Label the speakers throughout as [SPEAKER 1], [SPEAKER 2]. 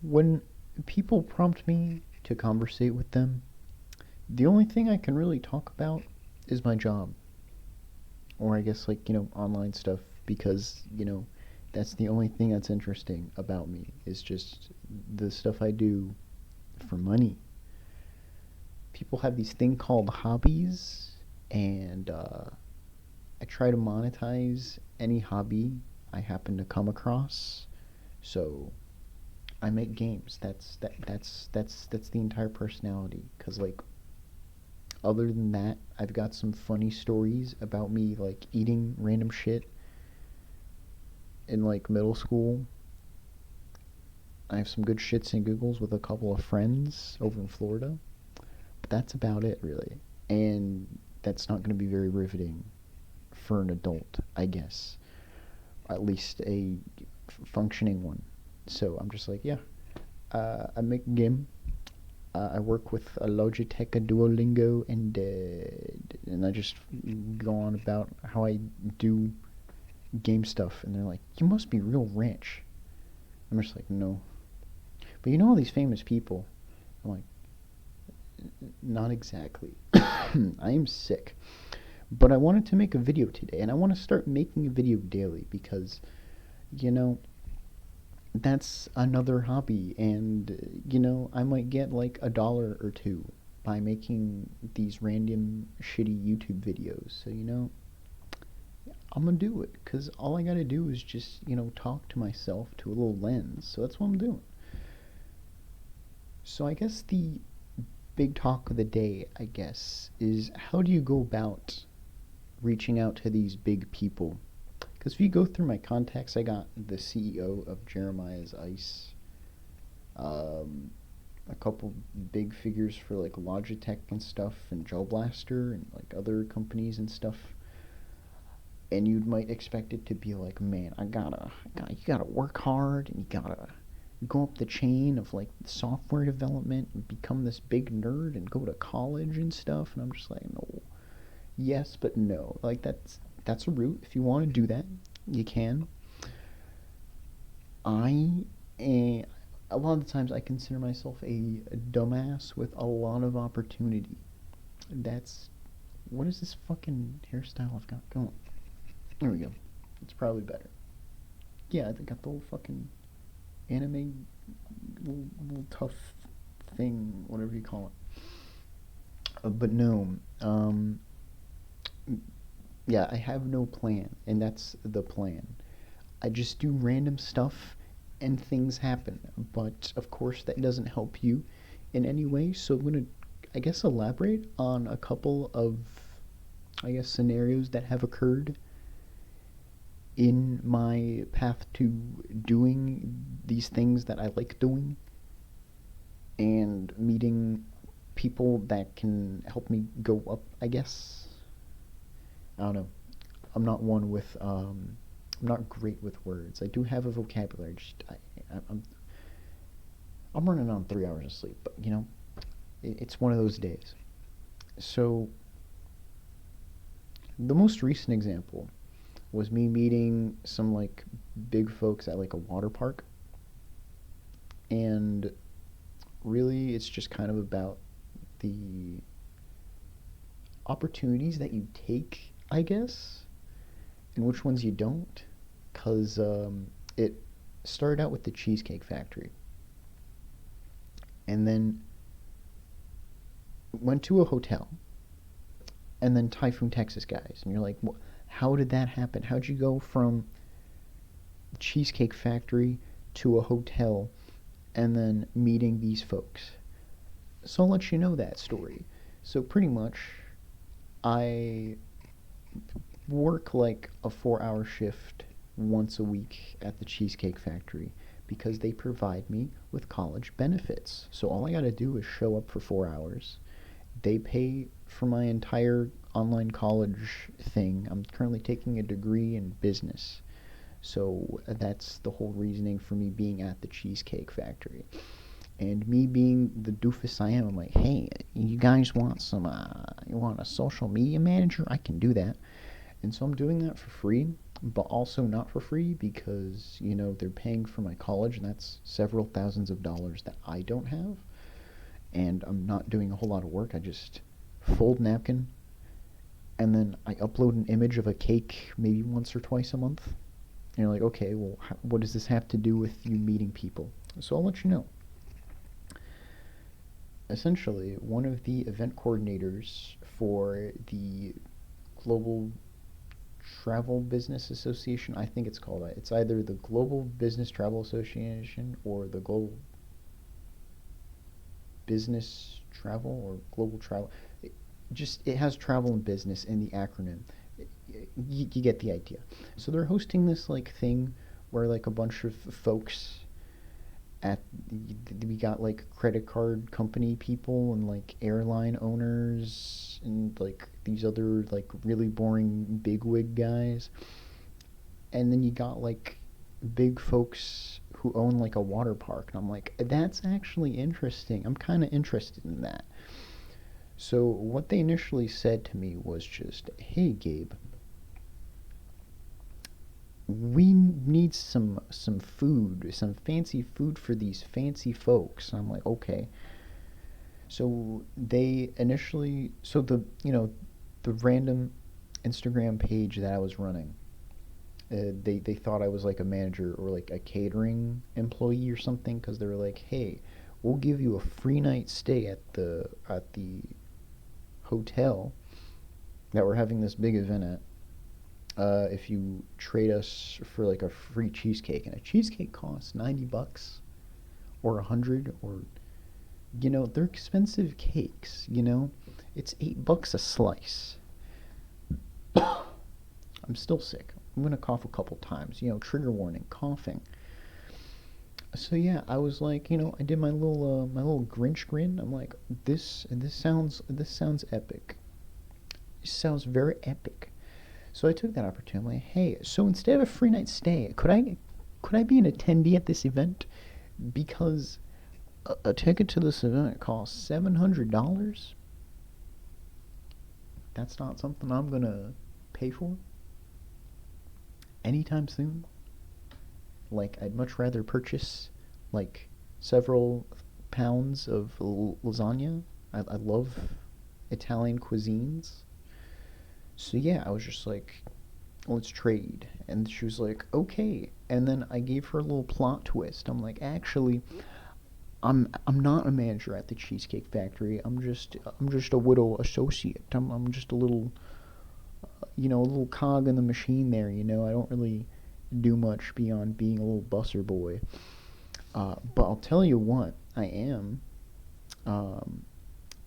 [SPEAKER 1] when people prompt me to conversate with them, the only thing I can really talk about is my job. Or I guess, like, online stuff, because, that's the only thing that's interesting about me, is just the stuff I do for money. People have these thing called hobbies, and I try to monetize any hobby I happen to come across. So I make games. That's the entire personality. Cause like other than that, I've got some funny stories about me like eating random shit in like middle school. I have some good shits and giggles with a couple of friends over in Florida, but that's about it really. And that's not going to be very riveting for an adult, I guess. At least a functioning one. So I'm just like, yeah, I make a game. I work with a Logitech, a Duolingo, and I just go on about how I do game stuff. And they're like, you must be real rich. I'm just like, no. But you know all these famous people? I'm like, not exactly. I am sick. But I wanted to make a video today, and I want to start making a video daily because, you know, that's another hobby, and, I might get like $1 or two by making these random shitty YouTube videos. So, I'm gonna do it because all I gotta do is just, talk to myself to a little lens. So that's what I'm doing. So I guess the big talk of the day, I guess, is how do you go about reaching out to these big people? Because if you go through my contacts, I got the CEO of Jeremiah's Ice, um, a couple big figures for like Logitech and stuff, and Joe Blaster, and like other companies and stuff. And you might expect it to be like, man, you gotta work hard, and you gotta go up the chain of like software development and become this big nerd and go to college and stuff. And I'm just like, no, yes, but no. Like that's a route. If you want to do that, you can. I a lot of the times I consider myself a dumbass with a lot of opportunity. That's what is this fucking hairstyle I've got going? There we go. It's probably better. Yeah, I got the whole fucking anime little tough thing, whatever you call it. But no, yeah, I have no plan, and that's the plan. I just do random stuff and things happen. But of course, that doesn't help you in any way. So I'm going to, I guess, elaborate on a couple of, I guess, scenarios that have occurred in my path to doing these things that I like doing and meeting people that can help me go up, I guess. I don't know. I'm not one with I'm not great with words. I do have a vocabulary. Just I'm running on 3 hours of sleep, but it's one of those days. So the most recent example was me meeting some like big folks at like a water park, and really it's just kind of about the opportunities that you take, I guess, and which ones you don't, because it started out with the Cheesecake Factory, and then went to a hotel, and then Typhoon, Texas guys, and you're like, how did that happen? How'd you go from the Cheesecake Factory to a hotel and then meeting these folks? So I'll let you know that story. So pretty much, I work like a 4 hour shift once a week at the Cheesecake Factory because they provide me with college benefits. So all I gotta do is show up for 4 hours. They pay for my entire online college thing. I'm currently taking a degree in business. So that's the whole reasoning for me being at the Cheesecake Factory. And me being the doofus I am, I'm like, hey, you guys want you want a social media manager? I can do that. And so I'm doing that for free. but also not for free because, they're paying for my college, and that's several thousands of dollars that I don't have. And I'm not doing a whole lot of work. I just fold napkin, and then I upload an image of a cake maybe once or twice a month. And you're like, okay, well, what does this have to do with you meeting people? So I'll let you know. Essentially, one of the event coordinators for the Global Travel Business Association, I think it's called that. It's either the Global Business Travel Association or the Global Business Travel or Global Travel. It has travel and business in the acronym. You get the idea. So they're hosting this like thing where like a bunch of folks at we got like credit card company people and like airline owners and like these other like really boring bigwig guys, and then you got like big folks who own like a water park, and I'm like, that's actually interesting. I'm kind of interested in that. So what they initially said to me was just, hey Gabe, we need some food, some fancy food for these fancy folks. I'm like, okay. So they initially, so the random Instagram page that I was running, they thought I was like a manager or like a catering employee or something, because they were like, hey, we'll give you a free night stay at the hotel that we're having this big event at, if you trade us for like a free cheesecake. And a cheesecake costs $90 or 100, or they're expensive cakes. It's $8 a slice. I'm still sick. I'm gonna cough a couple times. Trigger warning, coughing. So yeah, I was like, I did my little Grinch grin. I'm like, this sounds epic. It sounds very epic. So I took that opportunity. I'm like, hey, so instead of a free night stay, could I be an attendee at this event? Because a ticket to this event costs $700. That's not something I'm gonna pay for anytime soon. Like, I'd much rather purchase like several pounds of lasagna. I love Italian cuisines. So yeah, I was just like, let's trade. And she was like, okay. And then I gave her a little plot twist. I'm like, actually, I'm not a manager at the Cheesecake Factory. I'm just a widow associate. I'm just a little, a little cog in the machine there. I don't really do much beyond being a little busser boy. But I'll tell you what, I am um,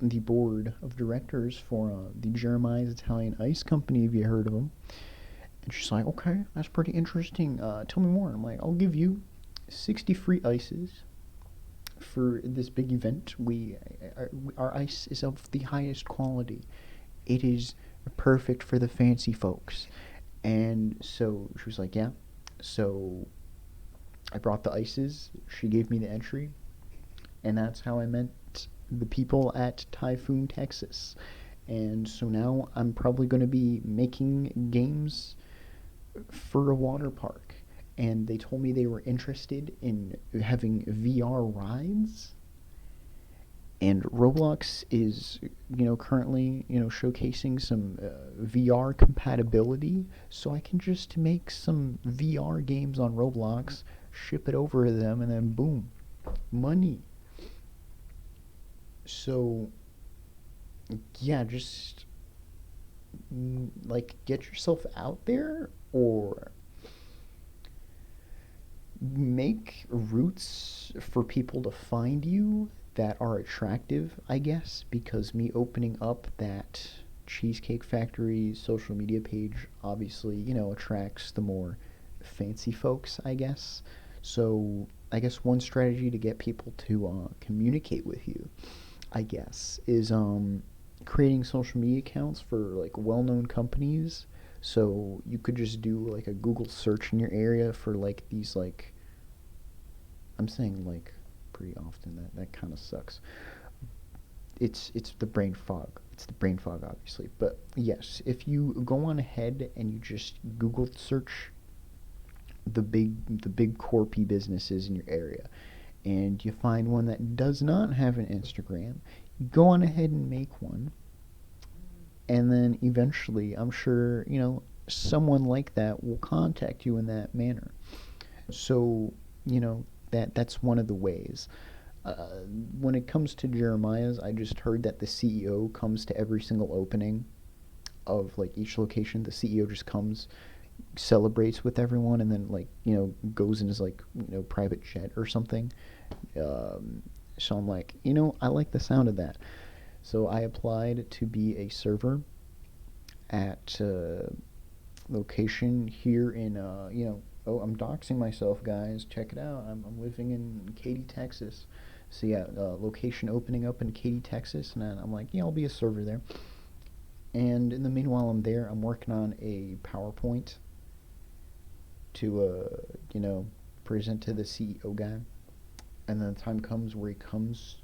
[SPEAKER 1] the board of directors for the Jeremiah's Italian Ice Company. Have you heard of them? And she's like, okay, that's pretty interesting. Tell me more. I'm like, I'll give you 60 free ices for this big event. Our ice is of the highest quality. It is perfect for the fancy folks. And so she was like, yeah. So I brought the ices. She gave me the entry, and that's how I met the people at Typhoon, Texas. And so now I'm probably going to be making games for a water park. And they told me they were interested in having VR rides. And Roblox is, currently, showcasing some VR compatibility. So I can just make some VR games on Roblox, ship it over to them, and then boom, money. So yeah, just like get yourself out there, or make routes for people to find you that are attractive, I guess, because me opening up that Cheesecake Factory social media page obviously, attracts the more fancy folks, I guess. So I guess one strategy to get people to communicate with you, I guess, is creating social media accounts for like well-known companies. So you could just do like a Google search in your area for like these like, I'm saying like pretty often, that kind of sucks. It's the brain fog. it's the brain fog, obviously. But yes, if you go on ahead and you just Google search the big corpy businesses in your area, and you find one that does not have an Instagram, go on ahead and make one, and then eventually, I'm sure someone like that will contact you in that manner. So that's one of the ways. When it comes to Jeremiah's, I just heard that the CEO comes to every single opening of like each location. The CEO just comes, celebrates with everyone, and then goes in his private jet or something. So I'm like, I like the sound of that. So I applied to be a server at location here in oh, I'm doxing myself, guys. Check it out. I'm living in Katy, Texas. So yeah, location opening up in Katy, Texas, and I'm like, yeah, I'll be a server there. And in the meanwhile, I'm there. I'm working on a PowerPoint to present to the CEO guy. And then the time comes where he comes.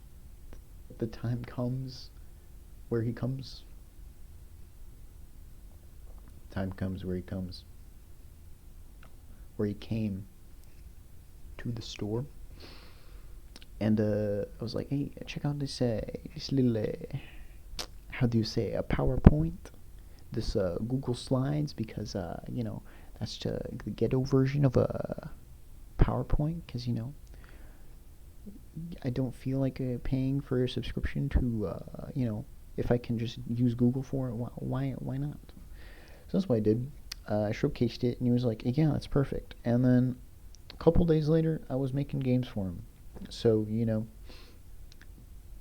[SPEAKER 1] The time comes where he comes. Time comes where he comes. Where he came to the store. And I was like, hey, check out this little, how do you say, a PowerPoint? This Google Slides, because, that's the ghetto version of a PowerPoint, because, I don't feel like paying for a subscription to, if I can just use Google for it, why not? So that's what I did. I showcased it, and he was like, yeah, that's perfect. And then a couple days later, I was making games for him. So,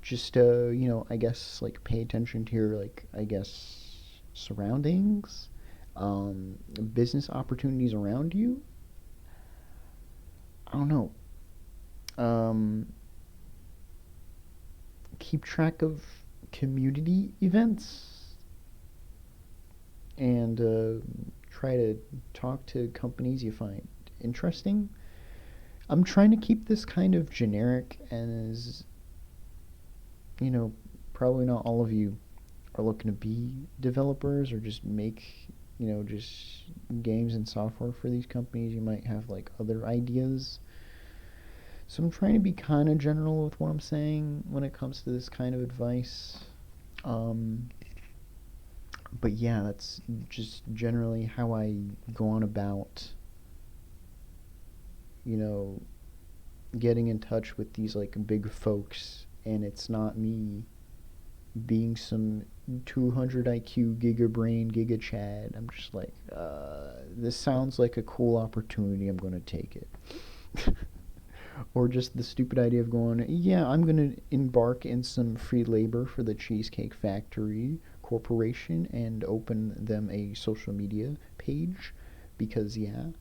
[SPEAKER 1] just, I guess, pay attention to your, I guess, surroundings, business opportunities around you. I don't know. Keep track of community events and try to talk to companies you find interesting. I'm trying to keep this kind of generic, and as probably not all of you are looking to be developers or just make just games and software for these companies. You might have other ideas. So I'm trying to be kind of general with what I'm saying when it comes to this kind of advice. But yeah, that's just generally how I go on about getting in touch with these big folks, and it's not me being some 200 IQ giga brain giga chad. I'm just like, this sounds like a cool opportunity, I'm gonna take it. Or just the stupid idea of going, yeah, I'm gonna embark in some free labor for the Cheesecake Factory Corporation and open them a social media page, because yeah.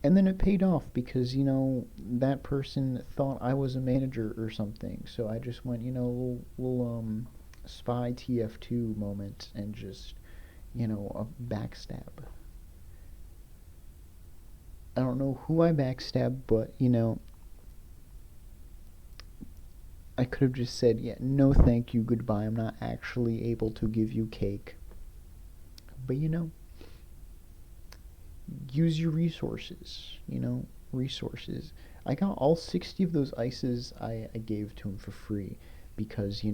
[SPEAKER 1] And then it paid off because, that person thought I was a manager or something. So I just went, little spy TF2 moment and just, a backstab. I don't know who I backstabbed, but, I could have just said, yeah, no thank you, goodbye. I'm not actually able to give you cake. But, use your resources, resources. I got all 60 of those ices I gave to him for free because,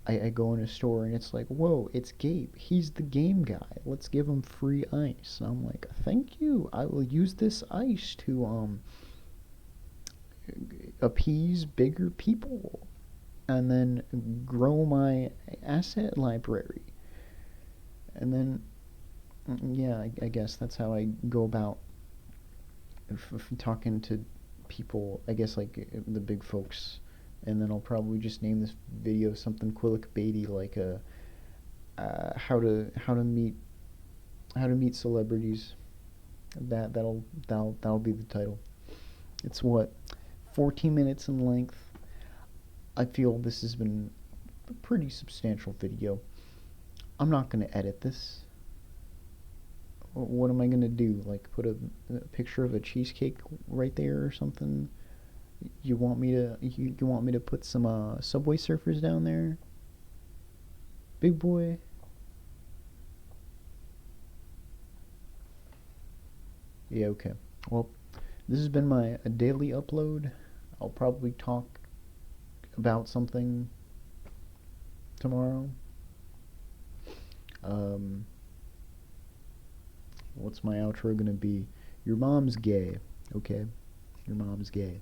[SPEAKER 1] I go in a store and it's like, whoa, it's Gabe. He's the game guy. Let's give him free ice. And I'm like, thank you. I will use this ice to appease bigger people and then grow my asset library. And then, yeah, I guess that's how I go about talking to people, I guess, the big folks. And then I'll probably just name this video something clickbaity, like how to meet celebrities. That'll be the title. It's what, 14 minutes in length. I feel this has been a pretty substantial video. I'm not gonna edit this. What am I gonna do? Put a picture of a cheesecake right there or something? You want me to put some Subway Surfers down there? Big boy. Yeah, okay. Well, this has been my a daily upload. I'll probably talk about something tomorrow. Um, what's my outro gonna be? Your mom's gay, okay? Your mom's gay.